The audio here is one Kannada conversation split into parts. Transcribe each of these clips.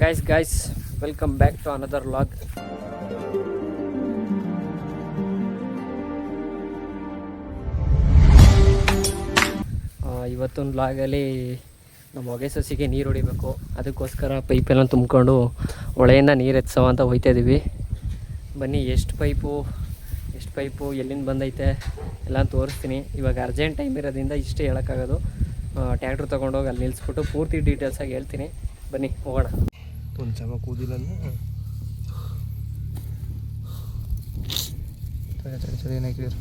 guys, welcome back to another vlog. ಇವತ್ತೊಂದು ವ್ಲಾಗಲ್ಲಿ ನಮ್ಮ ಹೊಗೆ ಸಸಿಗೆ ನೀರು ಹೊಡಿಬೇಕು. ಅದಕ್ಕೋಸ್ಕರ ಪೈಪೆಲ್ಲ ತುಂಬಿಕೊಂಡು ಹೊಳೆಯಿಂದ ನೀರು ಎತ್ಸವ ಅಂತ ಹೋಗ್ತಾ ಇದ್ದೀವಿ. ಬನ್ನಿ ಎಷ್ಟು ಪೈಪು ಎಲ್ಲಿಂದ ಬಂದೈತೆ ಎಲ್ಲ ತೋರಿಸ್ತೀನಿ. ಇವಾಗ ಅರ್ಜೆಂಟ್ ಟೈಮ್ ಇರೋದ್ರಿಂದ ಇಷ್ಟೇ ಹೇಳೋಕ್ಕಾಗೋದು. ಟ್ಯಾಕ್ಟ್ರ್ ತೊಗೊಂಡೋಗಿ ಅಲ್ಲಿ ನಿಲ್ಲಿಸ್ಬಿಟ್ಟು ಪೂರ್ತಿ ಡೀಟೇಲ್ಸಾಗಿ ಹೇಳ್ತೀನಿ. ಬನ್ನಿ ಹೋಗೋಣ. ಒಂದು ಸಮ ಕೂದಿಲ್ಲ ಏನಾಕಿದ್ರು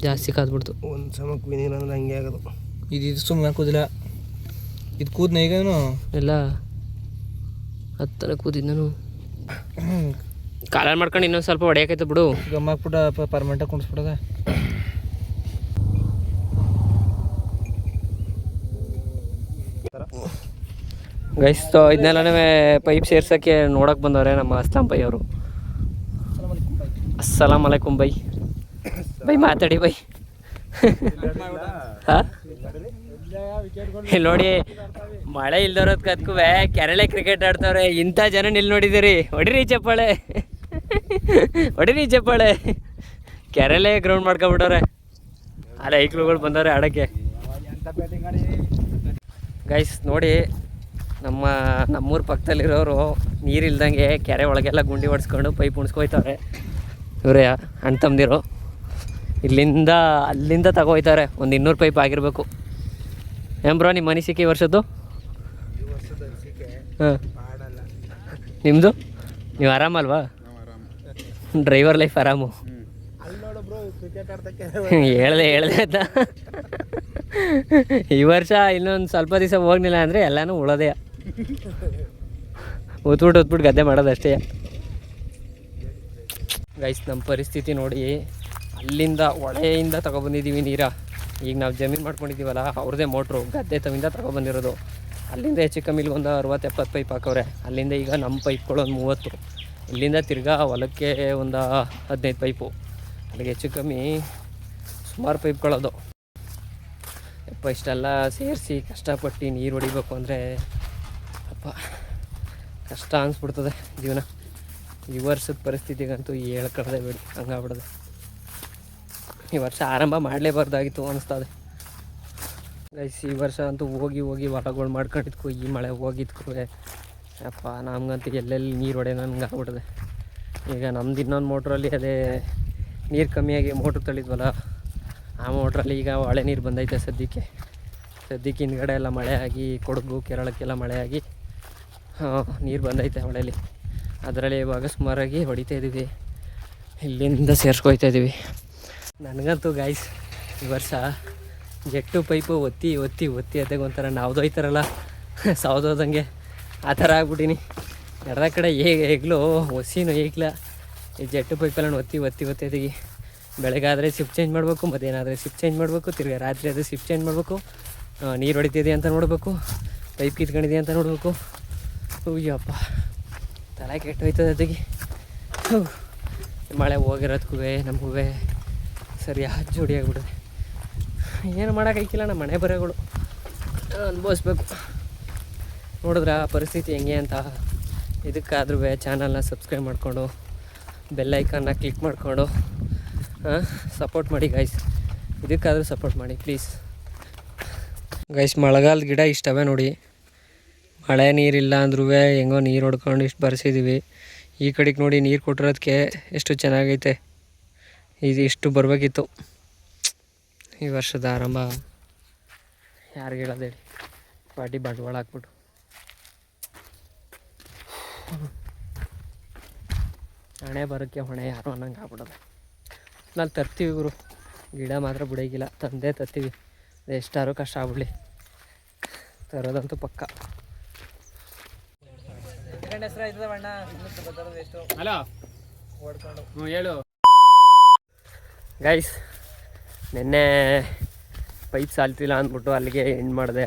ಜಾಸ್ತಿ ಕಾದ್ಬಿಡ್ತು. ಒಂದು ಸಮ ಕೂದಿಲ್ಲ ಅಂದ್ರೆ ಹಂಗೆ ಆಗೋದು. ಇದು ಸುಮ್ಮನೆ ಕೂದಿಲ್ಲ, ಇದು ಕೂದ್ನ ಈಗನು ಎಲ್ಲ ಹತ್ತರ ಕೂದಿದ್ದು ನಾನು ಕಾಲಲ್ಲಿ ಮಾಡ್ಕೊಂಡು ಇನ್ನೊಂದು ಸ್ವಲ್ಪ ಹೊಡೆಯಕೈತೆ ಬಿಡು. ಗಮ್ಮ ಹಾಕ್ಬಿಟ್ಟು ಪರ್ಮನೆಂಟಾಗಿ ಕುಣಿಸ್ಬಿಡೋದ. ಗೈಸ್ ಇದನ್ನೆಲ್ಲನೇ ಪೈಪ್ ಸೇರ್ಸೋಕ್ಕೆ ನೋಡೋಕೆ ಬಂದವ್ರೆ ನಮ್ಮ ಅಸ್ಲಾಂ ಬೈ ಅವರು. ಅಸ್ಸಲಾಮ್ ಅಲೈಕುಮ್ ಬೈ. ಮಾತಾಡಿ ಬೈ. ಹಾಂ ಇಲ್ಲಿ ನೋಡಿ, ಮಳೆ ಇಲ್ದರೋದು ಕತ್ಕೂ ಕೆರಳೆ ಕ್ರಿಕೆಟ್ ಆಡ್ತವ್ರೆ. ಇಂಥ ಜನ ಇಲ್ಲಿ ನೋಡಿದ್ದೀರಿ, ಹೊಡಿರಿ ಚಪ್ಪಾಳೆ. ಕೆರಳೆ ಗ್ರೌಂಡ್ ಮಾಡ್ಕೊಬಿಟ್ಟವ್ರೆ. ಅಲ್ಲ ಐಕ್ಳುಗಳು ಬಂದವ್ರೆ ಆಡೋಕ್ಕೆ. ಗೈಸ್ ನೋಡಿ, ನಮ್ಮೂರ ಪಕ್ಕದಲ್ಲಿರೋರು ನೀರಿಲ್ದಂಗೆ ಕೆರೆ ಒಳಗೆಲ್ಲ ಗುಂಡಿ ಹೊಡ್ಸ್ಕೊಂಡು ಪೈಪ್ ಉಣಿಸ್ಕೊಯ್ತವ್ರೆ. ಇವರೇ ಅಣ್ಣ ತಮ್ಮದಿರು ಅಲ್ಲಿಂದ ತಗೋಯ್ತಾರೆ. ಒಂದು 200 ಪೈಪ್ ಆಗಿರಬೇಕು. ಏನ್ ಬ್ರೋ ನಿಮ್ಮ ಅನಿಸಿಕೆ ಈ ವರ್ಷದ್ದು? ಹಾಂ, ನಿಮ್ಮದು? ನೀವು ಆರಾಮಲ್ವಾ? ಡ್ರೈವರ್ ಲೈಫ್ ಆರಾಮು. ಹೇಳ್ದೆ ಅಂತ ಈ ವರ್ಷ ಇನ್ನೊಂದು ಸ್ವಲ್ಪ ದಿವಸ ಹೋಗ್ಲಿಲ್ಲ ಅಂದರೆ ಎಲ್ಲನೂ ಉಳೋದೇ. ಹೊತ್ಬಿಟ್ಟು ಗದ್ದೆ ಮಾಡೋದಷ್ಟೇ. ಗೈಸ್ ನಮ್ಮ ಪರಿಸ್ಥಿತಿ ನೋಡಿ, ಅಲ್ಲಿಂದ ಹೊಳೆಯಿಂದ ತಗೊಬಂದಿದ್ದೀವಿ ನೀರ. ಈಗ ನಾವು ಜಮೀನು ಮಾಡ್ಕೊಂಡಿದ್ದೀವಲ್ಲ, ಅವ್ರದ್ದೇ ಮೋಟ್ರು ಗದ್ದೆ ತವಿಂದ ತಗೊಬಂದಿರೋದು. ಅಲ್ಲಿಂದ ಹೆಚ್ಚು ಕಮ್ಮಿ ಒಂದು 60-70 ಪೈಪ್ ಹಾಕವ್ರೆ. ಅಲ್ಲಿಂದ ಈಗ ನಮ್ಮ ಪೈಪ್ಗಳು ಒಂದು 30. ಇಲ್ಲಿಂದ ತಿರ್ಗಾ ಹೊಲಕ್ಕೆ ಒಂದು 15 ಪೈಪು. ಅಲ್ಲಿಗೆ ಹೆಚ್ಚು ಕಮ್ಮಿ ಸುಮಾರು ಪೈಪ್ಗಳದು. ಇಷ್ಟೆಲ್ಲ ಸೇರಿಸಿ ಕಷ್ಟಪಟ್ಟು ನೀರು ಹೊಡಿಬೇಕು ಅಂದರೆ ಕಷ್ಟ ಅನಿಸ್ಬಿಡ್ತದೆ ಜೀವನ. ಈ ವರ್ಷದ ಪರಿಸ್ಥಿತಿಗಂತೂ ಹೇಳ್ಕಳ್ದೆ ಬೇಡಿ, ಹಂಗಾಗ್ಬಿಡೋದು. ಈ ವರ್ಷ ಆರಂಭ ಮಾಡಲೇಬಾರ್ದಾಗಿತ್ತು ಅನ್ನಿಸ್ತದೆ ಗೈಸ್. ಈ ವರ್ಷ ಅಂತೂ ಹೋಗಿ ಹೊಲಗಳು ಮಾಡ್ಕೊಂಡಿದ್ಕು ಈ ಮಳೆ ಹೋಗಿದ್ಕು ನಮ್ಗಂತೂ ಎಲ್ಲೆಲ್ಲಿ ನೀರು ಹೊಡೆ ನಂಗೆ ಆಗ್ಬಿಟ್ಟದೆ. ಈಗ ನಮ್ದು ಇನ್ನೊಂದು ಮೋಟ್ರಲ್ಲಿ ಅದೇ ನೀರು ಕಮ್ಮಿಯಾಗಿ ಮೋಟ್ರ್ ತಳಿದ್ವಲ್ಲ, ಆ ಮೋಟ್ರಲ್ಲಿ ಈಗ ಹೊಳೆ ನೀರು ಬಂದೈತೆ ಸದ್ಯಕ್ಕೆ ಹಿಂದ್ಗಡೆ ಎಲ್ಲ ಮಳೆ ಆಗಿ, ಕೊಡಗು ಕೇರಳಕ್ಕೆಲ್ಲ ಮಳೆ ಆಗಿ ನೀರು ಬಂದೈತೆ ಹೊಳೆಯಲ್ಲಿ. ಅದರಲ್ಲಿ ಇವಾಗ ಸುಮಾರಾಗಿ ಹೊಡಿತಾ ಇದ್ದೀವಿ, ಇಲ್ಲಿಂದ ಸೇರಿಸ್ಕೊಯ್ತಾ ಇದ್ದೀವಿ. ನನಗಂತೂ ಗಾಯ್ಸ್ ಈ ವರ್ಷ ಜೆಟ್ಟು ಪೈಪು ಒತ್ತಿ ಅತೆಗೆ ಒಂಥರ ನಾವ್ದೋಯ್ತಾರಲ್ಲ ಸೌದೋದಂಗೆ ಆ ಥರ ಆಗ್ಬಿಟ್ಟಿನಿ. ಎಡದ ಕಡೆ ಹೇಗ್ಲು ಹೊಸಿನೂ ಹೇಗ್ಲ ಈ ಜೆಟ್ಟು ಪೈಪೆಲ್ಲ ಒತ್ತಿ ಅತೆಗೆ. ಬೆಳಗಾದರೆ ಶಿಫ್ಟ್ ಚೇಂಜ್ ಮಾಡಬೇಕು, ಮಧ್ಯಾಹ್ನ ಶಿಫ್ಟ್ ಚೇಂಜ್ ಮಾಡಬೇಕು, ತಿರ್ಗಿ ರಾತ್ರಿ ಆದರೆ ಶಿಫ್ಟ್ ಚೇಂಜ್ ಮಾಡಬೇಕು, ನೀರು ಹೊಡಿತಿದೆ ಅಂತ ನೋಡಬೇಕು, ಪೈಪ್ ಕಿತ್ಕೊಂಡಿದೆ ಅಂತ ನೋಡಬೇಕು. ಅಯ್ಯಪ್ಪ ತಲೆ ಕೆಟ್ಟೋಯ್ತದೆ ಅದಕ್ಕೆ. ಮಳೆ ಹೋಗಿರೋದಕ್ಕೂ ನಮಗೂ ಸರಿ ಜೋಡಿ ಆಗಿಬಿಡುತ್ತೆ. ಏನು ಮಾಡೋಕ್ಕಾಗಿಲ್ಲ, ನಮ್ಮ ಮನೆ ಬರೋಗಳು ಅನುಭವಿಸ್ಬೇಕು. ನೋಡಿದ್ರೆ ಪರಿಸ್ಥಿತಿ ಹೆಂಗೆ ಅಂತ. ಇದಕ್ಕಾದ್ರೂ ಚಾನಲ್ನ ಸಬ್ಸ್ಕ್ರೈಬ್ ಮಾಡಿಕೊಂಡು ಬೆಲ್ ಐಕಾನ್ನ ಕ್ಲಿಕ್ ಮಾಡಿಕೊಂಡು ಸಪೋರ್ಟ್ ಮಾಡಿ ಗೈಸ್. ಇದಕ್ಕಾದರೂ ಸಪೋರ್ಟ್ ಮಾಡಿ ಪ್ಲೀಸ್ ಗೈಸ್. ಮಳೆಗಾಲದ ಗಿಡ ಇಷ್ಟವೇ ನೋಡಿ. ಮಳೆ ನೀರಿಲ್ಲ ಅಂದ್ರೂ ಹೆಂಗೋ ನೀರು ಹೊಡ್ಕೊಂಡು ಇಷ್ಟು ಬರ್ಸಿದ್ದೀವಿ. ಈ ಕಡೆಗೆ ನೋಡಿ, ನೀರು ಕೊಟ್ಟಿರೋದಕ್ಕೆ ಎಷ್ಟು ಚೆನ್ನಾಗೈತೆ. ಇಷ್ಟು ಬರಬೇಕಿತ್ತು. ಈ ವರ್ಷದ ಆರಂಭ ಯಾರಿಗೆ ಹೇಳೋದು ಹೇಳಿ, ಪಾಟಿ ಬಂಡವಾಳ ಹಾಕ್ಬಿಟ್ಟು. ಹಣೆ ಬರೋಕ್ಕೆ ಹೊಣೆ ಯಾರು ಅನ್ನಂಗೆ ಆಗ್ಬಿಡೋದು. ನಾವು ತರ್ತೀವಿ ಗುರು, ಗಿಡ ಮಾತ್ರ ಬಿಡೋಗಿಲ್ಲ, ತಂದೆ ತರ್ತೀವಿ. ಎಷ್ಟಾರು ಕಷ್ಟ ಆಗ್ಬಿಡ್ಲಿ, ತರೋದಂತೂ ಪಕ್ಕ. ಹೇಳು ಗೈಸ್, ನೆನ್ನೆ ಪೈಪ್ ಸಾಲ್ತಿಲ್ಲ ಅಂದ್ಬಿಟ್ಟು ಅಲ್ಲಿಗೆ ಎಂಡ್ ಮಾಡಿದೆ.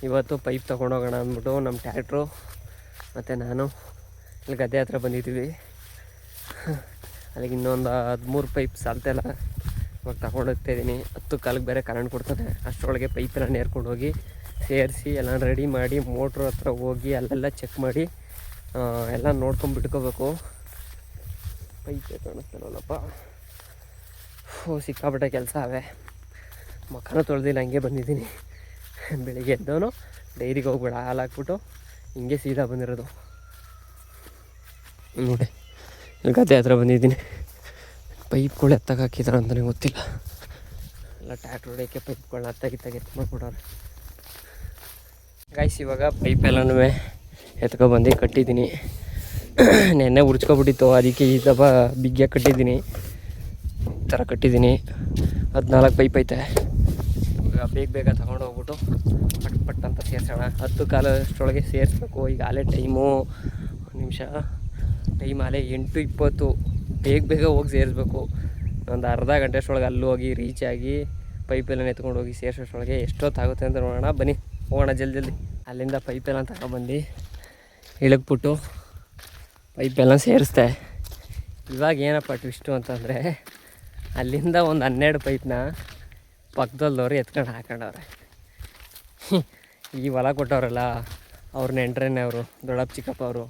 ಇವತ್ತು ಪೈಪ್ ತೊಗೊಂಡೋಗೋಣ ಅಂದ್ಬಿಟ್ಟು ನಮ್ಮ ಟ್ಯಾಕ್ಟ್ರು ಮತ್ತು ನಾನು ಇಲ್ಲಿ ಗದ್ದೆ ಹತ್ರ ಬಂದಿದ್ದೀವಿ. ಅಲ್ಲಿಗೆ ಇನ್ನೊಂದು 13 ಪೈಪ್ ಸಾಲ್ತಿಲ್ಲ. ಇವಾಗ ತಗೊಂಡೋಗ್ತಾಯಿದ್ದೀನಿ. 10 ಕಾಲಕ್ಕೆ ಬೇರೆ ಕರೆಂಟ್ ಕೊಡ್ತಾನೆ. ಅಷ್ಟರೊಳಗೆ ಪೈಪೆಲ್ಲ ನೇರ್ಕೊಂಡು ಹೋಗಿ ಸೇರಿಸಿ ಎಲ್ಲ ರೆಡಿ ಮಾಡಿ ಮೋಟ್ರ್ ಹತ್ರ ಹೋಗಿ ಅಲ್ಲೆಲ್ಲ ಚೆಕ್ ಮಾಡಿ ಎಲ್ಲ ನೋಡ್ಕೊಂಡು ಬಿಟ್ಕೋಬೇಕು. ಪೈಪೇ ಕಾಣಿಸ್ತಾನಲ್ಲಪ್ಪ. ಸಿಕ್ಕಾಪಟ್ಟೆ ಕೆಲಸ ಅವೇ. ಮಕ್ಕನೂ ತೊಳೆದಿಲ್ಲ, ಹಂಗೆ ಬಂದಿದ್ದೀನಿ. ಬೆಳಿಗ್ಗೆ ಎದ್ದವನು ಡೈರಿಗೆ ಹೋಗ್ಬೇಡ ಹಾಲು ಹಾಕ್ಬಿಟ್ಟು ಹಿಂಗೆ ಸೀದಾ ಬಂದಿರೋದು. ನೋಡಿ ಇಲ್ಲಿ ಗದ್ದೆ ಹತ್ರ ಬಂದಿದ್ದೀನಿ. ಪೈಪ್ಗಳು ಎತ್ತಾಗ ಹಾಕಿದಾರೆ ಅಂತಲೇ ಗೊತ್ತಿಲ್ಲ. ಎಲ್ಲ ಟ್ಯಾಕ್ಟ್ರ್ ಹೊಡೆಯೋಕ್ಕೆ ಪೈಪ್ಗಳನ್ನ ಎತ್ತು ಮಾಡ್ಬಿಡೋರು. ಗಾಯ್ಸ್ ಇವಾಗ ಪೈಪೆಲ್ಲನೂ ಎತ್ಕೊಬಂದು ಕಟ್ಟಿದ್ದೀನಿ. ನೆನ್ನೆ ಉಡ್ಸ್ಕೊಬಿಟ್ಟಿತ್ತು, ಅದಕ್ಕೆ ಈ ದಬ್ಬ ಬಿಗ್ಗ ಕಟ್ಟಿದ್ದೀನಿ. ಈ ಥರ ಕಟ್ಟಿದ್ದೀನಿ. 14 ಪೈಪ್ ಐತೆ. ಇವಾಗ ಬೇಗ ತಗೊಂಡು ಹೋಗ್ಬಿಟ್ಟು ಪಟ್ ಅಂತ ಸೇರಿಸೋಣ. 10 ಕಾಲಷ್ಟರೊಳಗೆ ಸೇರಿಸ್ಬೇಕು. ಈಗ ಆಲೇ ಟೈಮು, ಒಂದು ನಿಮಿಷ ಟೈಮ್ ಆಲೇ 8:20. ಬೇಗ ಹೋಗಿ ಸೇರಿಸ್ಬೇಕು. ಒಂದು ಅರ್ಧ ಗಂಟೆ ಅಷ್ಟರೊಳಗೆ ಅಲ್ಲಿ ಹೋಗಿ ರೀಚ್ ಆಗಿ ಪೈಪೆಲ್ಲ ಎತ್ಕೊಂಡು ಹೋಗಿ ಸೇರಿಸೋಷ್ಟರೊಳಗೆ ಎಷ್ಟೊತ್ತಾಗುತ್ತೆ ಅಂತ ನೋಡೋಣ. ಬನ್ನಿ ಹೋಗೋಣ ಜಲ್ದಿ. ಅಲ್ಲಿಂದ ಪೈಪೆಲ್ಲ ತಗೊಬಂದು ಇಳಕ್ಬಿಟ್ಟು ಪೈಪೆಲ್ಲ ಸೇರಿಸ್ದೆ. ಇವಾಗ ಏನಪ್ಪ ಟ್ವಿಸ್ಟು ಅಂತಂದರೆ, ಅಲ್ಲಿಂದ ಒಂದು 12 ಪೈಪ್ನ ಪಕ್ಕದಲ್ಲವ್ರು ಎತ್ಕೊಂಡು ಹಾಕೊಂಡವ್ರೆ. ಈ ಹೊಲ ಕೊಟ್ಟವ್ರಲ್ಲ ಅವ್ರ ನೆಂಟ್ರೇನೆ ಅವರು, ದೊಡ್ಡಪ್ಪ ಚಿಕ್ಕಪ್ಪ ಅವರು.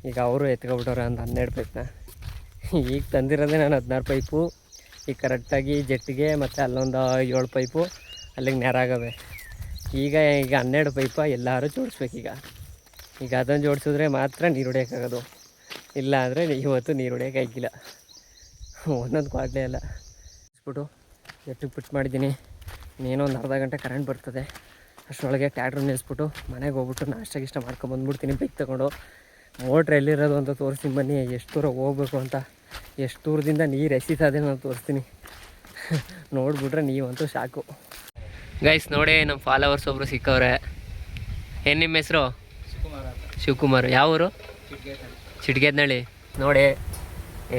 ಈಗ ಅವರು ಎತ್ಕೊಬಿಟ್ಟವ್ರೆ ಒಂದು 12 ಪೈಪ್ನ. ಈಗ ತಂದಿರೋದೇ ನಾನು 16 ಪೈಪು. ಈಗ ಕರೆಕ್ಟಾಗಿ ಜೆಟ್ಟಿಗೆ ಮತ್ತು ಅಲ್ಲೊಂದು 7 ಪೈಪು ಅಲ್ಲಿಗೆ ನೆರಾಗವೆ. ಈಗ 12 ಪೈಪ ಎಲ್ಲರೂ ಜೋಡಿಸ್ಬೇಕೀಗ. ಈಗ ಅದನ್ನು ಜೋಡಿಸಿದ್ರೆ ಮಾತ್ರ ನೀರು ಹೊಡಿಯೋಕ್ಕಾಗೋದು. ಇಲ್ಲ ಅಂದರೆ ಇವತ್ತು ನೀರು ಹೊಡಿಯೋಕ್ಕಾಗಿಲ್ಲ. ಒಂದೊಂದು ಕ್ವಾಟ್ಲೆ ಎಲ್ಲ ಇಸ್ಬಿಟ್ಟು ಜೆಟ್ಟಿಗೆ ಫಿಟ್ ಮಾಡಿದ್ದೀನಿ. ಇನ್ನೇನೋ ಒಂದು ಅರ್ಧ ಗಂಟೆ ಕರೆಂಟ್ ಬರ್ತದೆ. ಅಷ್ಟರೊಳಗೆ ಟ್ಯಾಕ್ಟ್ರ್ ನಿಲ್ಲಿಸ್ಬಿಟ್ಟು ಮನೆಗೆ ಹೋಗ್ಬಿಟ್ಟು ನಾಷ್ಟ ಮಾಡ್ಕೊಂಬಂದ್ಬಿಡ್ತೀನಿ ಬೈಕ್ ತೊಗೊಂಡು. ಮೋಟ್ರ್ ಎಲ್ಲಿರೋದು ಅಂತ ತೋರಿಸ್ತೀನಿ ಬನ್ನಿ. ಎಷ್ಟು ದೂರ ಹೋಗ್ಬೇಕು ಅಂತ, ಎಷ್ಟು ದೂರದಿಂದ ನೀರು ಎಸಿತದೆ ನಾನು ತೋರಿಸ್ತೀನಿ. ನೋಡಿಬಿಟ್ರೆ ನೀವಂತೂ ಶಾಕು. ಗೈಸ್ ನೋಡಿ, ನಮ್ಮ ಫಾಲೋವರ್ಸ್ ಒಬ್ಬರು ಸಿಕ್ಕವ್ರೆ. ಏನು ನಿಮ್ಮ ಹೆಸರು? ಶಿವಕುಮಾರ್. ಯಾವ ಊರು? ಚಿಟ್ಗೆದ್ನಳ್ಳಿ. ನೋಡಿ,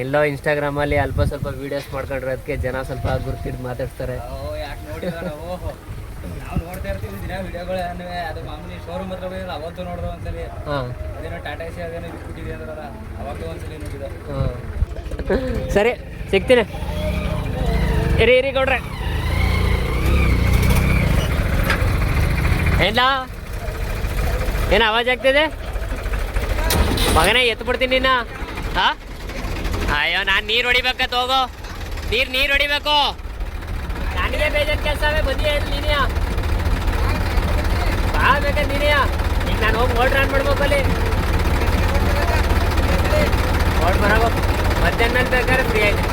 ಎಲ್ಲೋ ಇನ್ಸ್ಟಾಗ್ರಾಮಲ್ಲಿ ಅಲ್ಪ ಸ್ವಲ್ಪ ವೀಡಿಯೋಸ್ ಮಾಡ್ಕೊಂಡಿರೋದಕ್ಕೆ ಜನ ಸ್ವಲ್ಪ ಗುರುತಿದ್ದು ಮಾತಾಡ್ತಾರೆ. ನಾವು ನೋಡ್ತಾ ಇರ್ತೀವಿ ದಿನ ವಿಡಿಯೋಗಳು. ಅದು ಮಾಮೂಲಿ ಶೋರೂಮ್ ಹತ್ರ ಹೋಗಿದ್ರೆ ಅವತ್ತು ನೋಡಿದ್ರು ಒಂದ್ಸಲಿ. ಅದೇನೋ ಟಾಟಾ ಎಸಿ ಅದೇನೋ ಬಿಟ್ಬಿಟ್ಟಿದೆ ಅಂದ್ರಲ್ಲ, ಅವಾಗಲೂ ಒಂದ್ಸಲಿ ನೋಡಿದ. ಸರಿ, ಸಿಗ್ತೀನಿ. ಇರಿ ಗೌಡ್ರೆ. ಏನು ಆವಾಜ್ ಆಗ್ತಿದೆ ಮಗನೇ? ಎತ್ಬಿಡ್ತೀನಿ ನಿನ್ನ. ಹಾಂ, ಅಯ್ಯೋ ನಾನು ನೀರು ಹೊಡಿಬೇಕಂತ ಹೋಗೋ. ನೀರು ಹೊಡಿಬೇಕು. ನನಗೆ ಬೇಜಾರು ಕೆಲಸ ಬಂದಿಯಾ ನೀನಿಯ ಬಾ ಬೇಕಾದ್ರೆ ನೀನಿಯ. ಈಗ ನಾನು ಹೋಗಿ ಮೋಟ್ರ್ ಆನ್ ಮಾಡ್ಬೇಕು. ಅಲ್ಲಿ ಮೋಟ್ರ್ ಮರಾಗೋ ಮಧ್ಯಾಹ್ನ ಮೇಲೆ ಬೇಕಾದ್ರೆ ಫ್ರೀ ಆಯ್ತು.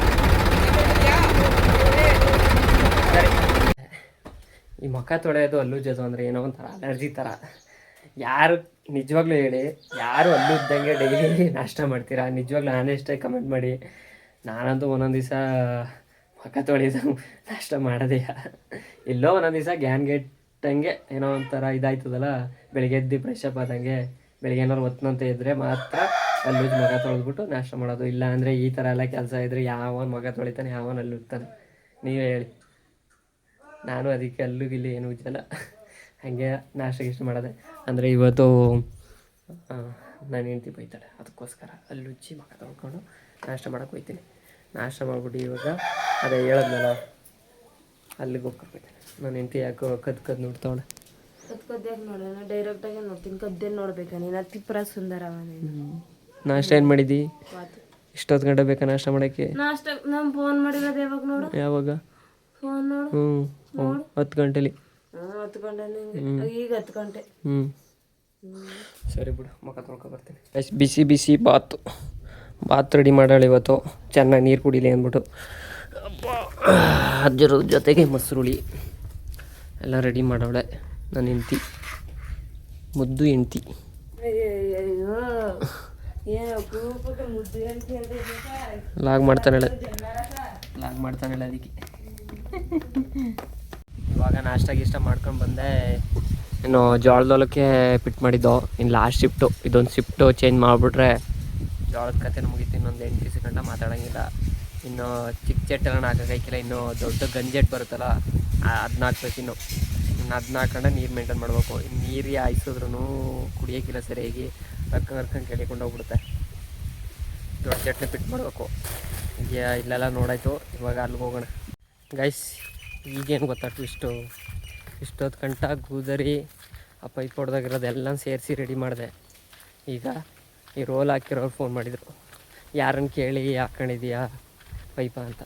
ಸರಿ. ಈ ಮುಖ ತೊಳೆಯೋದು ಹಲ್ಲು ಜೋದು ಅಂದರೆ ಏನೋ ಒಂಥರ ಅಲರ್ಜಿ ಥರ. ಯಾರು ನಿಜವಾಗ್ಲೂ ಹೇಳಿ, ಯಾರು ಹಲ್ಲು ಇದ್ದಂಗೆ ಡೈಲಿ ನಾಷ್ಟ ಮಾಡ್ತೀರಾ? ನಿಜವಾಗ್ಲೂ ಆನೆಸ್ಟಾಗಿ ಕಮೆಂಟ್ ಮಾಡಿ. ನಾನಂತೂ ಒಂದೊಂದು ದಿವಸ ಮುಖ ತೊಳೆದು ನಾಷ್ಟ ಮಾಡೋದೇ. ಎಲ್ಲೋ ಒಂದೊಂದು ದಿವಸ ಗ್ಯಾನ್ಗೆಟ್ಟಂಗೆ ಏನೋ ಒಂಥರ ಇದಾಯ್ತದಲ್ಲ, ಬೆಳಿಗ್ಗೆ ಎದ್ದು ಫ್ರೆಶ್ ಅಪ್ ಆದಂಗೆ ಬೆಳಿಗ್ಗೆ ಏನಾರು ಒತ್ತನಂತ ಇದ್ದರೆ ಮಾತ್ರ ಹಲ್ಲು ಮುಖ ತೊಳೆದ್ಬಿಟ್ಟು ನಾಷ್ಟ ಮಾಡೋದು. ಇಲ್ಲ ಅಂದರೆ ಈ ಥರ ಎಲ್ಲ ಕೆಲಸ ಇದ್ದರೆ ಯಾವನು ಮುಖ ತೊಳಿತಾನೆ, ಯಾವನು ಹಲ್ಲು ಉತ್ತಾನೆ? ನೀವೇ ಹೇಳಿ. ನಾನು ಅದಕ್ಕೆ ಹಲ್ಲು ಗಿಲ್ಲಿ ಏನು ಉಜ್ಜಲ್ಲ, ಹಾಗೆ ನಾಷ್ಟ ಮಾಡೋದೆ. ಅಂದರೆ ಇವತ್ತು ನಾನು ಹೆಂಡ್ತಿ ಬೈತಾಳೆ, ಅದಕ್ಕೋಸ್ಕರ ಹಲ್ಲುಜ್ಜಿ ಮುಖ ತೊಳ್ಕೊಂಡು ನಾಷ್ಟ ಮಾಡೋಕೆ ಹೋಗ್ತೀನಿ. ನಾಷ್ಟ ಮಾಡಿಬಿಟ್ಟು ಇವಾಗ ಅದೇ ಹೇಳಿದ್ನಲ್ಲ, ಅಲ್ಲಿಗೆ ಹೋಗಿ ಕರ್ಕೊತೀನಿ. ನಾನು ಹೆಂಡ್ತಿ ಯಾಕೋ ಕದ್ದು ನೋಡ್ತಾವಳೆ. ಕದ್ಯಾಕೆ ನೋಡೋಣ, ಡೈರೆಕ್ಟಾಗೆ ನೋಡ್ತೀನಿ. ಕದ್ದೇ ನೋಡ್ಬೇಕಾ ನೀನು? ತಿಪ್ಪರ ಸುಂದರವ ನೀನು. ನಾಷ್ಟ ಏನು ಮಾಡಿದ್ದಿ? ಇಷ್ಟೊತ್ತು ಗಂಟೆ ಬೇಕಾ ನಾಷ್ಟ ಮಾಡೋಕ್ಕೆ? ನಾಷ್ಟ ನಾನು ಫೋನ್ ಮಾಡಿರೋದು ಯಾವಾಗ ನೋಡು? ಯಾವಾಗ ಫೋನ್ ನೋಡು. 10 ಗಂಟೆಲಿ. 10 ಗಂಟೆ. ಈಗ 10 ಗಂಟೆ. ಸರಿ ಬಿಡು, ಮುಖ ತೊಳ್ಕೊ ಬರ್ತೀನಿ. ಬಿಸಿ ಬಾತ್ ರೆಡಿ ಮಾಡೋಳು ಇವತ್ತು. ಚೆನ್ನಾಗಿ ನೀರು ಕುಡಿಲಿ ಅಂದ್ಬಿಟ್ಟು ಅಜ್ಜರ ಜೊತೆಗೆ ಮೊಸರುಳಿ ಎಲ್ಲ ರೆಡಿ ಮಾಡೋಳೆ ನನ್ನ ಹೆಂಡ್ತಿ, ಮುದ್ದು ಹೆಂಡ್ತಿ. ಲಾಗ್ ಮಾಡ್ತಾನೆ ಅದಕ್ಕೆ. ಇವಾಗ ನಾಷ್ಟ ಮಾಡ್ಕೊಂಡು ಬಂದೆ. ಇನ್ನು ಜೋಳದೊಲಕ್ಕೆ ಫಿಟ್ ಮಾಡಿದ್ದೋ. ಇನ್ನು ಲಾಸ್ಟ್ ಶಿಫ್ಟು, ಇದೊಂದು ಶಿಫ್ಟು ಚೇಂಜ್ ಮಾಡಿಬಿಟ್ರೆ ಜೋಳದ ಕಥೆನ ಮುಗೀತು. ಇನ್ನೊಂದು 8 ದಿವಸ ಗಂಟ ಮಾತಾಡೋಂಗಿಲ್ಲ. ಇನ್ನು ಚಿಕ್ಕ ಜೆಟ್ಟೆಲ್ಲ ಹಾಕೋಕ್ಕಾಗಿಲ್ಲ. ಇನ್ನು ದೊಡ್ಡ ಗಂಜೆಟ್ ಬರುತ್ತಲ್ಲ, ಅದನ್ನ ಹಾಕ್ಬೇಕು. ಇನ್ನು 14 ಗಂಟೆ ನೀರು ಮೇಂಟೈನ್ ಮಾಡಬೇಕು. ಇನ್ನು ನೀರು ಹಾಯಿಸಿದ್ರೂ ಕುಡಿಯೋಕ್ಕಿಲ್ಲ ಸರಿಯಾಗಿ, ಕರ್ಕೊಂಡು ಕೆಡಿಕೊಂಡು ಹೋಗ್ಬಿಡುತ್ತೆ. ದೊಡ್ಡ ಜೆಟ್ನ ಫಿಟ್ ಮಾಡಬೇಕು. ಇಲ್ಲೆಲ್ಲ ನೋಡಾಯ್ತು, ಇವಾಗ ಅಲ್ಲಿಗೆ ಹೋಗೋಣ. ಗೈಸ್ ಈಗೇನು ಗೊತ್ತಾಗ್ತು, ಇಷ್ಟೊತ್ತು ಗಂಟ ಗೂದರಿ ಆ ಪೈಪ್ ಹೊಡೆದಾಗಿರೋದೆಲ್ಲ ಸೇರಿಸಿ ರೆಡಿ ಮಾಡಿದೆ. ಈಗ ಈ ರೋಲ್ ಹಾಕಿರೋರು ಫೋನ್ ಮಾಡಿದರು, ಯಾರನ್ನು ಕೇಳಿ ಹಾಕ್ಕೊಂಡಿದ್ದೀಯಾ ಪೈಪ ಅಂತ.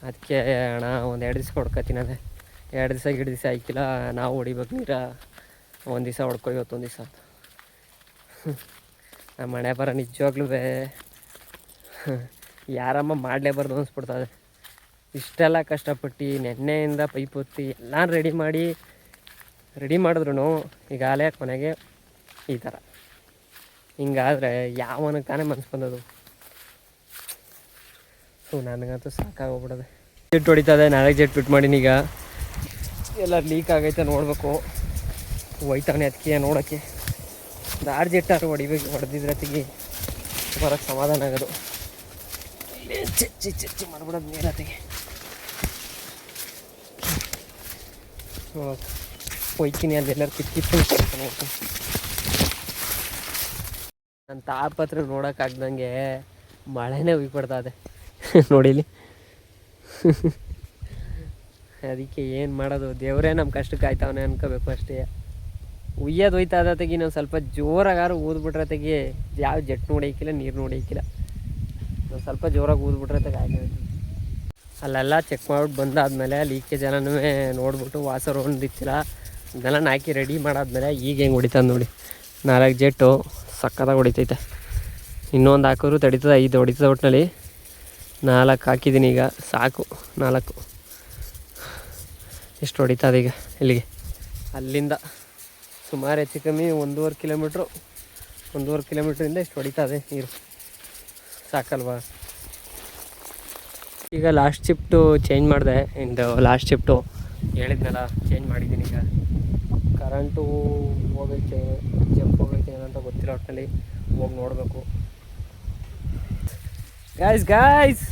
ಅದಕ್ಕೆ ಅಣ್ಣ ಒಂದು 2 ದಿವ್ಸ ಹೊಡ್ಕೊತೀನಿ ಅದೇ 2 ದಿವಸ ಆಯ್ಕಿಲ್ಲ, ನಾವು ಹೊಡಿಬೇಕು ನೀರ, ಒಂದು ದಿವಸ ಹೊಡ್ಕೊ ಇವತ್ತೊಂದು ದಿವಸ ಅಂತ. ನಮ್ಮ ಮನೆ ಬರೋ ನಿಜವಾಗ್ಲೂ ಯಾರಮ್ಮ ಮಾಡಲೇಬಾರ್ದು ಅನಿಸ್ಬಿಡ್ತದೆ. ಇಷ್ಟೆಲ್ಲ ಕಷ್ಟಪಟ್ಟು ನೆನ್ನೆಯಿಂದ ಪೈಪ್ ಒತ್ತಿ ಎಲ್ಲ ರೆಡಿ ಮಾಡಿದ್ರು ಈಗಾಗಲೇ ಕೊನೆಗೆ ಈ ಥರ ಹಿಂಗಾದರೆ ಯಾವನಕ್ಕಾನೆ ಮನ್ಸು ಬಂದದು. ನನಗಂತೂ ಸಾಕಾಗೋಗ್ಬಿಡೋದೆ. ಜೆಟ್ ಹೊಡಿತದೆ, ನಾಳೆ ಜೆಟ್ ಫಿಟ್ ಮಾಡೀನಿ. ಈಗ ಎಲ್ಲ ಲೀಕ್ ಆಗೈತೆ ನೋಡಬೇಕು. ಹೋಯ್ತಾನೆ ಅದಕ್ಕೆ ನೋಡೋಕ್ಕೆ 6 ಜೆಟ್ಟಾರು ಹೊಡೆದಿದ್ರೆ ತೆಗಿ ಬರೋಕ್ಕೆ ಸಮಾಧಾನ ಆಗೋದು. ಚಚ್ಚಿ ಮಾಡ್ಬಿಡೋದು ನೀರತ್ತಿಗೆ. ಹೋಯ್ತೀನಿ ಅಲ್ಲೆಲ್ಲರೂ ಕಿತ್ತು ನೋಡ್ತೀನಿ. ನನ್ನ ತಾಪತ್ರ ನೋಡೋಕ್ಕಾಗ್ದಂಗೆ ಮಳೆನೇ ಉಯ್ಕೊಡ್ತದೆ ನೋಡಿಲಿ. ಅದಕ್ಕೆ ಏನು ಮಾಡೋದು, ದೇವರೇ ನಮ್ಮ ಕಷ್ಟಕ್ಕೆ ಆಯ್ತಾವನೆ ಅನ್ಕೋಬೇಕು ಅಷ್ಟೇ. ಉಯ್ಯೋದು ಹೋಯ್ತಾ ಅದತೆಗೆ ನಾವು ಸ್ವಲ್ಪ ಜೋರಾಗಾರು ಊದ್ಬಿಟ್ರೆ ತೆಗಿ ಯಾವ ಜೆಟ್ ನೋಡೋಕ್ಕಿಲ್ಲ, ನೀರು ನೋಡೋಕ್ಕಿಲ್ಲ. ನಾವು ಸ್ವಲ್ಪ ಜೋರಾಗಿ ಊದ್ಬಿಟ್ರೆ ತೆಗೆ ಆಯ್ತು. ಅಲ್ಲೆಲ್ಲ ಚೆಕ್ ಮಾಡ್ಬಿಟ್ಟು ಬಂದಾದ್ಮೇಲೆ ಲೀಕೇಜ್ ಎಲ್ಲನೂ ನೋಡ್ಬಿಟ್ಟು ವಾಸರ್ ಹೊಂದಿತ್ತಿಲ್ಲ ಇದೆಲ್ಲ ಹಾಕಿ ರೆಡಿ ಮಾಡಾದ್ಮೇಲೆ ಈಗ ಹೆಂಗೆ ಹೊಡಿತದೆ ನೋಡಿ. 4 ಜೆಟ್ಟು ಸಕ್ಕತ್ತಾಗಿ ಹೊಡಿತೈತೆ. ಇನ್ನೊಂದು ಹಾಕಿದ್ರು ತಡೀತದೆ. 5 ಹೊಡಿತದೆ ಒಟ್ಟಿನಲ್ಲಿ. 4 ಹಾಕಿದ್ದೀನಿ ಈಗ, ಸಾಕು 4. ಎಷ್ಟು ಹೊಡಿತದೆ ಈಗ ಇಲ್ಲಿಗೆ. ಅಲ್ಲಿಂದ ಸುಮಾರು ಹೆಚ್ಚು ಕಮ್ಮಿ 1.5 ಕಿಲೋಮೀಟ್ರಿಂದ ಇಷ್ಟು ಹೊಡಿತದೆ ನೀರು. ಸಾಕಲ್ವಾ. ಈಗ ಲಾಸ್ಟ್ ಶಿಫ್ಟು ಚೇಂಜ್ ಮಾಡಿದೆ. ಲಾಸ್ಟ್ ಶಿಫ್ಟು ಹೇಳಿದ್ನಲ್ಲ, ಚೇಂಜ್ ಮಾಡಿದ್ದೀನಿ. ಈಗ ಕರೆಂಟು ಹೋಗೈತೆ, ಜಂಪ್ ಹೋಗೈತೆ ಏನಂತ ಗೊತ್ತಿಲ್ಲ. ಒಟ್ಟಿನಲ್ಲಿ ಹೋಗಿ ನೋಡಬೇಕು. ಗಾಯ್ಸ್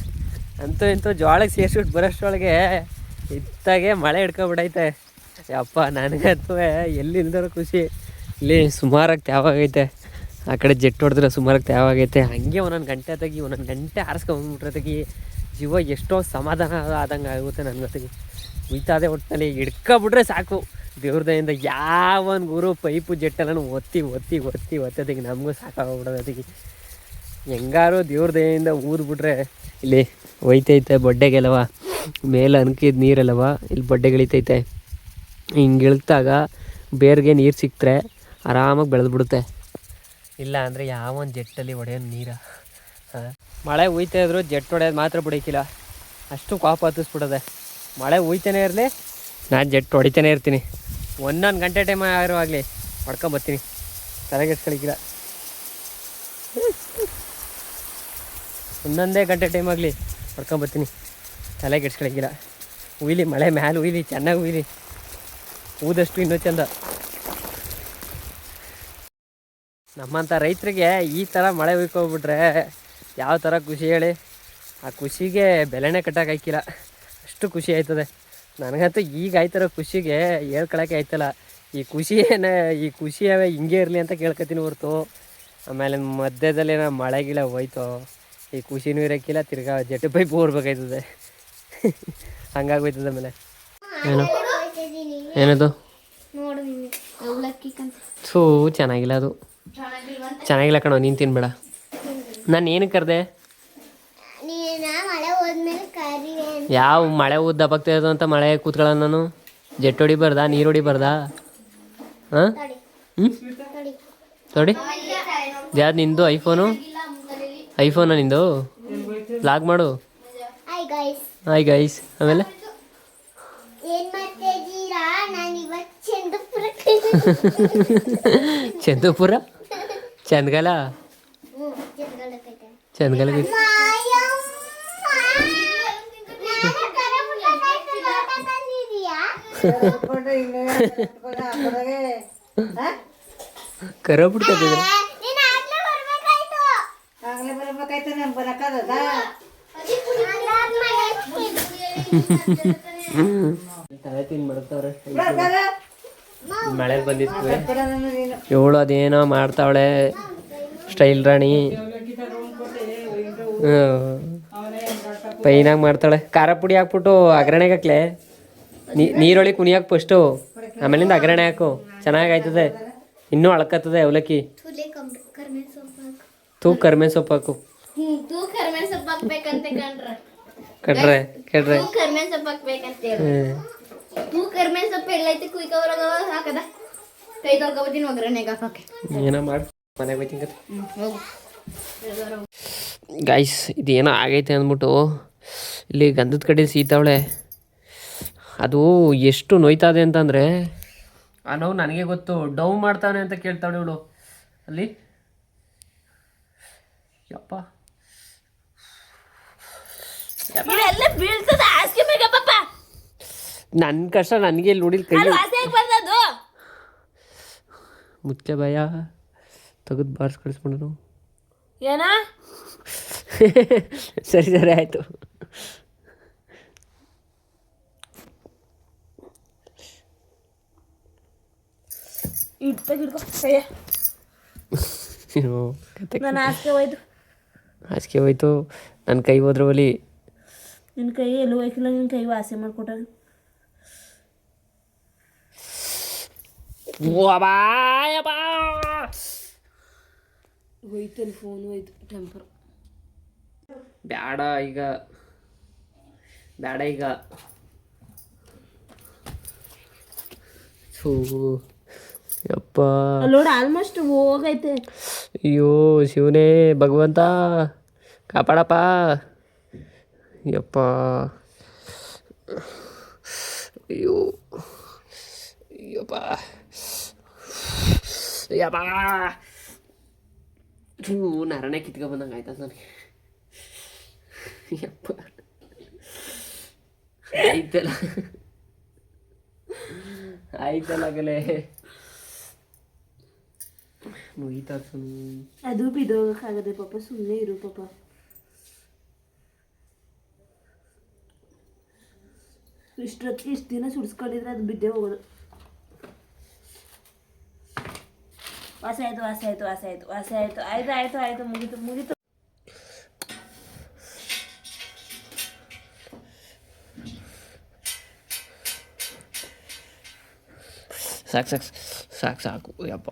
ಅಂತೂ ಇಂತೂ ಜೋಳಕ್ಕೆ ಸೇರಿಸ್ಬಿಟ್ಟು ಬರೋಷ್ಟರೊಳಗೆ ಇತ್ತಾಗೆ ಮಳೆ ಹಿಡ್ಕೊಬಿಡೈತೆ. ಯಪ್ಪ ನನಗಂತೂ ಎಲ್ಲಿಲ್ದಾರೋ ಖುಷಿ. ಇಲ್ಲಿ ಸುಮಾರಾಗಿ ತ್ಯಾವಾಗೈತೆ. ಆ ಕಡೆ ಜೆಟ್ ಹೊಡೆದ್ರೆ ಸುಮಾರಾಗಿ ತ್ಯಾವಾಗೈತೆ. ಹಾಗೆ ಒಂದೊಂದು ಗಂಟೆ ಆರಿಸ್ಕೊಂಡ್ಬಿಟ್ರೆ ತೆಗಿ ಜೀವ ಎಷ್ಟೋ ಸಮಾಧಾನ ಆದಂಗೆ ಆಗುತ್ತೆ ನನಗತ್ತಿಗೆ. ಉಯ್ತಾದೆ ಒಟ್ಟಿನಲ್ಲಿ ಹಿಡ್ಕೊಬಿಟ್ರೆ ಸಾಕು. ದೇವ್ರದಿಂದ ಯಾವನ್ ಗುರು ಪೈಪು ಜೆಟ್ಟೆಲ್ಲ ಒತ್ತದಿಗೆ ನಮಗೂ ಸಾಕಾಗೋಗ್ಬಿಡೋದು. ಅದಕ್ಕೆ ಹೆಂಗಾರು ದೇವ್ರ ದಯೆಯಿಂದ ಊದ್ಬಿಟ್ರೆ ಇಲ್ಲಿ ಒಯ್ತೈತೆ ಬೊಡ್ಡೆಗೆಲ್ಲವ ಮೇಲೆ ಅನ್ಕಿದ ನೀರಲ್ಲವ ಇಲ್ಲಿ ಬೊಡ್ಡೆಗಳಿತೈತೆ. ಹಿಂಗೆ ಇಳ್ದಾಗ ಬೇರ್ಗೆ ನೀರು ಸಿಕ್ತರೆ ಆರಾಮಾಗಿ ಬೆಳೆದ್ಬಿಡುತ್ತೆ. ಇಲ್ಲ ಅಂದರೆ ಯಾವೊಂದು ಜೆಟ್ಟಲ್ಲಿ ಹೊಡೆಯೋ ನೀರ. ಮಳೆ ಉಯ್ತಾ ಇದ್ರು ಜೆಟ್ ಹೊಡೆಯೋದು ಮಾತ್ರ ಬಿಡೋಕ್ಕಿಲ್ಲ, ಅಷ್ಟು ಕಾಪು ಹತ್ತಿಸ್ಬಿಡೋದೆ. ಮಳೆ ಉಯ್ತಾನೆ ಇರಲಿ, ನಾನು ಜೆಟ್ ಹೊಡಿತಾನೆ ಇರ್ತೀನಿ. 1 ಗಂಟೆ ಟೈಮ್ ಆಗಲಿ ಹೊಡ್ಕೊಂಬರ್ತೀನಿ, ತಲೆಗೆಡ್ಸ್ಕೊಳಿಕ್ಕಿಲ್ಲ. 1 ಗಂಟೆ ಟೈಮ್ ಆಗಲಿ ಹೊಡ್ಕೊಂಬರ್ತೀನಿ, ತಲೆಗೆಡ್ಸ್ಕೊಳಿಕ್ಕಿಲ್ಲ. ಉಯ್ಲಿ, ಮಳೆ ಮ್ಯಾಲೆ ಉಯ್ಲಿ, ಚೆನ್ನಾಗಿ ಉಯ್ಲಿ, ಊದಷ್ಟು ಇನ್ನೂ ಚೆಂದ. ನಮ್ಮಂಥ ರೈತರಿಗೆ ಈ ಥರ ಮಳೆ ಉಯ್ಕೊಬಿಟ್ರೆ ಯಾವ ಥರ ಖುಷಿ ಹೇಳಿ. ಆ ಖುಷಿಗೆ ಬೆಲೆನೇ ಕಟ್ಟೋಕ್ಕಾಯ್ಕಿಲ್ಲ, ಅಷ್ಟು ಖುಷಿ ಆಯ್ತದೆ. ನನಗಂತೂ ಈಗ ಆಯ್ತಾರೋ ಖುಷಿಗೆ ಹೇಳ್ಕೊಳಕ್ಕೆ ಆಯ್ತಲ್ಲ. ಈ ಖುಷಿಯವೇ ಹಿಂಗೆ ಇರಲಿ ಅಂತ ಕೇಳ್ಕೊತೀನಿ ಹೊರ್ತು ಆಮೇಲೆ ಮಧ್ಯದಲ್ಲಿ ಮಳೆಗಿಲ್ಲ ಹೋಯ್ತು ಈ ಖುಷಿನೂ ಇರೋಕ್ಕಿಲ್ಲ. ತಿರ್ಗಾ ಜೆಟ್ಟು ಪೈಪ್ ಊರ್ಬೇಕಾಯ್ತದೆ, ಹಂಗಾಗೋಯ್ತದೆ. ಆಮೇಲೆ ಏನದು ಸೂ ಚೆನ್ನಾಗಿಲ್ಲ, ಅದು ಚೆನ್ನಾಗಿಲ್ಲ ಕಣೋ. ನೀನು ತಿನ್ಬೇಡ. ನಾನು ಏನಕ್ಕೆ ಕರೆದೆ? ಯಾವ ಮಳೆ ಉದ್ದ ಬಗ್ತಾಯಿದ್ದು ಅಂತ ಮಳೆ ಕೂತ್ಕೊಳ್ಳ. ನಾನು ಜೆಟ್ ಹೊಡಿಬಾರ್ದಾ, ನೀರು ಹೊಡಿಬಾರ್ದಾ? ಹಾಂ ನೋಡಿ, ಯಾವ್ದು ನಿಂದು ಐಫೋನಾ ನಿಂದು? ಲಾಗ್ ಮಾಡು. Hi guys. ಆಮೇಲೆ ಚಂದಪುರ ಚಂದಗಲ ಕರ ಬಿಡ್ತಿದ್ರೆ ತಲೆ ತಿನ್ ಮಾಡ್ತಾವ್ರೆ. ಮಳೆ ಬಂದಿತ್ತು, ಇವಳು ಅದೇನೋ ಮಾಡ್ತಾವಳೆ ಸ್ಟೈಲ್ ರಾಣಿ. ಪೈನಾಗಿ ಮಾಡ್ತಾಳೆ. ಖಾರ ಪುಡಿ ಹಾಕ್ಬಿಟ್ಟು ಅಗ್ರಣೆಗೆ ಹಾಕ್ಲೆ, ನೀರೊಳಗೆ ಕುಣಿಯಾಕೆ ಫಸ್ಟು, ಆಮೇಲಿಂದ ಅಗ್ರಣೆ ಹಾಕು. ಚೆನ್ನಾಗಾಯ್ತದೆ. ಇನ್ನೂ ಅಳ್ಕತ್ತದೆ ಅವಲಕ್ಕಿ. ತೂ ಕರ್ಮೆ ಸೊಪ್ಪು ಹಾಕು. ಕಡ್ರೆ ಏನೋ ಮಾಡಿ ಮನೆಗೆ ಹೋಯ್ತೀನಿ ಕತೆ. ಗೈಸ್ ಇದೇನೋ ಆಗೈತೆ ಅಂದ್ಬಿಟ್ಟು ಇಲ್ಲಿ ಗಂಧದ ಕಡೆ ಸೀತಾವಳೆ. ಅದು ಎಷ್ಟು ನೋಯ್ತಾದೆ ಅಂತಂದರೆ ಆ ನೋವು ನನಗೆ ಗೊತ್ತು. ಡೌ ಮಾಡ್ತಾನೆ ಅಂತ ಕೇಳ್ತಾವಳೆ ಇವಳು ಅಲ್ಲಿ. ಯಪ್ಪ ನನ್ನ ಕಷ್ಟ ನನಗೆ ಇಲ್ಲಿ ನೋಡಿಲ್ ಕೈ ಮುಚ್ಚೆ ಭಯ ತೆಗೆದು ಬಾರ್ಸ್ ಕಳಿಸ್ಕೊಂಡು ಏನ ಸರಿ ಸರಿ ಆಯಿತು. ನಾನು ಹಾಸಿಗೆ ಹೋಯ್ತು. ಹಾಸಿಗೆ ಹೋಯ್ತು. ನನ್ನ ಕೈ ಹೋದ್ರೆ ಒಲಿ. ನಿನ್ನ ಕೈ ಎಲ್ಲೂ ಹೋಯ್ಕಿಲ್ಲ. ನಿನ್ನ ಕೈ ವಾಸೆ ಮಾಡಿಕೊಟ್ಟ. ಹೋಯ್ತಲ್ಲಿ ಫೋನ್ ಹೋಯ್ತು. ಟೆಂಪರ್ ಬೇಡ ಈಗ ಯಪ್ಪ ನೋಡಿ ಆಲ್ಮೋಸ್ಟ್ ಹೋಗೈತೆ. ಅಯ್ಯೋ ಶಿವನೇ ಭಗವಂತ ಕಾಪಾಡಪ್ಪ. ಯಪ್ಪ ಅಯ್ಯೋ ಯಪ್ಪ ಯಪ್ಪ ನರನೇ ಕಿತ್ಕೊ ಬಂದಂಗೆ ಆಯ್ತದ ನನಗೆ. ಯಪ್ಪ ಆಯ್ತಲ್ಲ ಆಗಲೇ ಮುಗೀತಾ. ಅದು ಬಿದ್ದೋಗಕ್ಕಾಗದೆ ಪಾಪ. ಸುಮ್ಮನೆ ಇರು ಪಾಪ. ಇಷ್ಟು ದಿನ ಸುಡಿಸ್ಕೊಂಡಿದ್ರೆ ಅದು ಬಿದ್ದೇ ಹೋಗೋದು. ವಾಸ ಆಯ್ತು ಮುಗೀತು. ಸಾಕು ಯಪ್ಪ.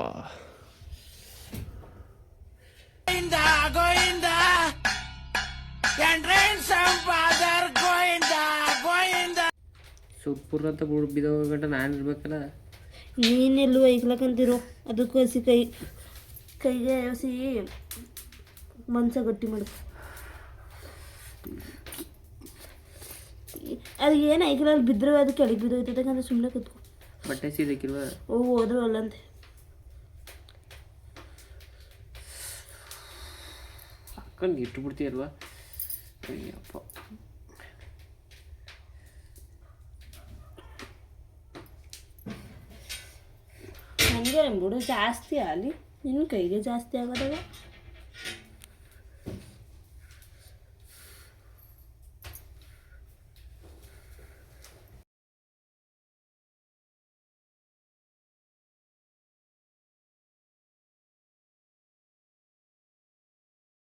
ಸುಪ್ಪುರ್ ಅಂತ ಬಿದ್ದೋಗ ಗಂಟ ನಾನು ಇರ್ಬೇಕಲ್ಲ. ನೀನೆಲ್ಲೂ ಐಕ್ಲಕ್ಕಂತಿರೋ. ಅದಕ್ಕೂ ಹಸಿ ಕೈಗೆ ಹಸಿ ಮನ್ಸ ಗಟ್ಟಿ ಮಾಡು. ಅದು ಏನು ಐಕ್ಲಲ್ಲಿ ಬಿದ್ದರೆ ಅದು ಕೆಳಗೆ ಬಿದ್ದೋಯ್ತದಕ್ಕಂದ್ರೆ ಸುಮ್ಮನೆ ಕೂತ್ಕೊ. ಬಟ್ಟೆ ಸೀದಕ್ಕಿಲ್ವ? ಹೋದ್ರು ಅಲ್ಲಂತೆ. ಹಾಕೊಂಡು ಇಟ್ಟು ಬಿಡ್ತೀಯಲ್ವಾ? ಅಯ್ಯಪ್ಪ ನನಗೆ ಬಿಡು ಜಾಸ್ತಿ ಅಲ್ಲಿ. ನಿನ್ನ ಕೈಗೆ ಜಾಸ್ತಿ ಆಗೋದಾಗ